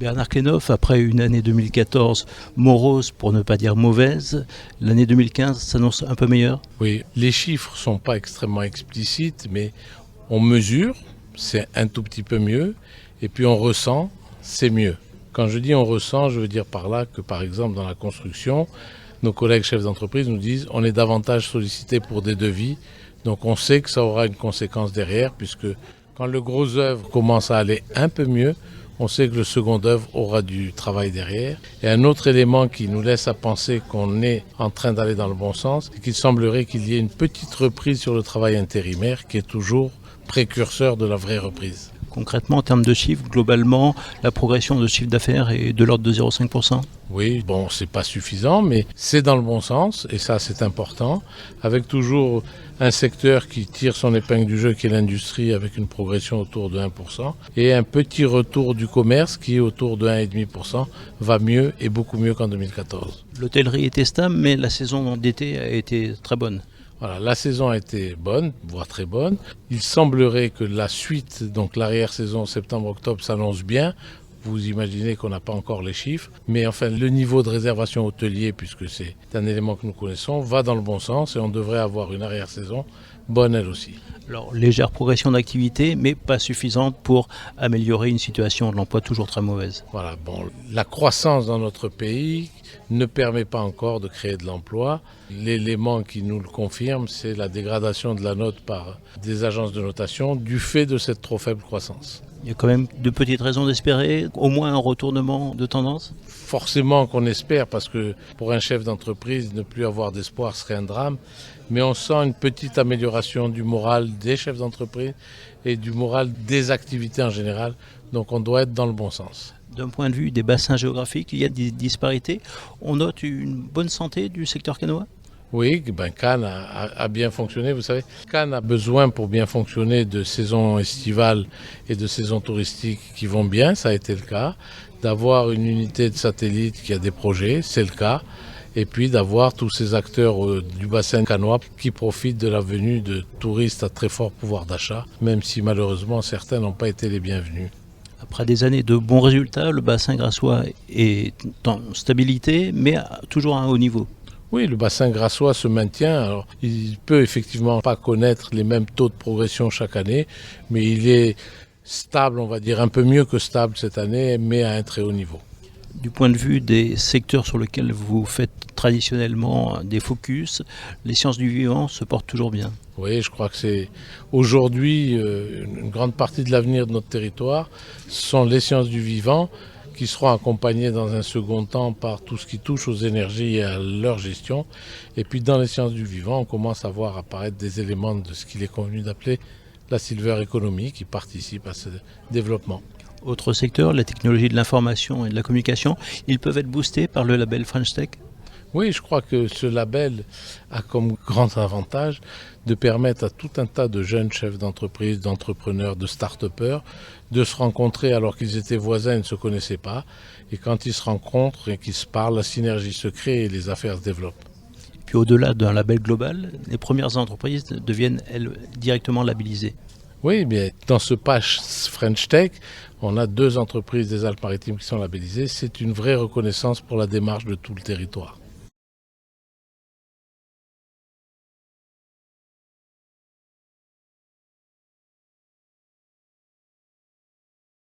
Bernard Klenov, après une année 2014 morose pour ne pas dire mauvaise, l'année 2015 s'annonce un peu meilleure. Oui, les chiffres ne sont pas extrêmement explicites, mais on mesure, c'est un tout petit peu mieux, et puis on ressent, c'est mieux. Quand je dis on ressent, je veux dire par là que par exemple dans la construction, nos collègues chefs d'entreprise nous disent on est davantage sollicité pour des devis, donc on sait que ça aura une conséquence derrière, puisque quand le gros œuvre commence à aller un peu mieux, on sait que le second œuvre aura du travail derrière. Et un autre élément qui nous laisse à penser qu'on est en train d'aller dans le bon sens, c'est qu'il semblerait qu'il y ait une petite reprise sur le travail intérimaire qui est toujours précurseur de la vraie reprise. Concrètement, en termes de chiffres, globalement, la progression de chiffre d'affaires est de l'ordre de 0,5%. Oui, bon, c'est pas suffisant, mais c'est dans le bon sens, et ça c'est important, avec toujours un secteur qui tire son épingle du jeu, qui est l'industrie, avec une progression autour de 1%, et un petit retour du commerce qui est autour de 1,5%, va mieux et beaucoup mieux qu'en 2014. L'hôtellerie était stable, mais la saison d'été a été très bonne. Voilà, la saison a été bonne, voire très bonne. Il semblerait que la suite, donc l'arrière-saison septembre-octobre, s'annonce bien. Vous imaginez qu'on n'a pas encore les chiffres, mais enfin le niveau de réservation hôtelier, puisque c'est un élément que nous connaissons, va dans le bon sens et on devrait avoir une arrière-saison bonne elle aussi. Alors, légère progression d'activité, mais pas suffisante pour améliorer une situation de l'emploi toujours très mauvaise. Voilà, bon, la croissance dans notre pays ne permet pas encore de créer de l'emploi. L'élément qui nous le confirme, c'est la dégradation de la note par des agences de notation du fait de cette trop faible croissance. Il y a quand même de petites raisons d'espérer, au moins un retournement de tendance. Forcément qu'on espère, parce que pour un chef d'entreprise, ne plus avoir d'espoir serait un drame. Mais on sent une petite amélioration du moral des chefs d'entreprise et du moral des activités en général. Donc on doit être dans le bon sens. D'un point de vue des bassins géographiques, il y a des disparités. On note une bonne santé du secteur cannois. Oui, Cannes a bien fonctionné. Vous savez, Cannes a besoin pour bien fonctionner de saisons estivales et de saisons touristiques qui vont bien, ça a été le cas. D'avoir une unité de satellite qui a des projets, c'est le cas. Et puis d'avoir tous ces acteurs du bassin cannois qui profitent de la venue de touristes à très fort pouvoir d'achat, même si malheureusement certains n'ont pas été les bienvenus. Après des années de bons résultats, le bassin grassois est en stabilité, mais toujours à un haut niveau. Oui, le bassin grassois se maintient. Alors, il peut effectivement pas connaître les mêmes taux de progression chaque année, mais il est stable, on va dire un peu mieux que stable cette année, mais à un très haut niveau. Du point de vue des secteurs sur lesquels vous faites traditionnellement des focus, les sciences du vivant se portent toujours bien. Oui, je crois que c'est aujourd'hui une grande partie de l'avenir de notre territoire. Ce sont les sciences du vivant qui seront accompagnées dans un second temps par tout ce qui touche aux énergies et à leur gestion. Et puis dans les sciences du vivant, on commence à voir apparaître des éléments de ce qu'il est convenu d'appeler la silver economy qui participe à ce développement. Autre secteur, la technologie de l'information et de la communication, ils peuvent être boostés par le label French Tech. Oui, je crois que ce label a comme grand avantage de permettre à tout un tas de jeunes chefs d'entreprise, d'entrepreneurs, de start-upers de se rencontrer alors qu'ils étaient voisins et ne se connaissaient pas. Et quand ils se rencontrent et qu'ils se parlent, la synergie se crée et les affaires se développent. Puis au-delà d'un label global, les premières entreprises deviennent, elles, directement labellisées. Oui, bien, dans ce patch French Tech, on a 2 entreprises des Alpes-Maritimes qui sont labellisées. C'est une vraie reconnaissance pour la démarche de tout le territoire.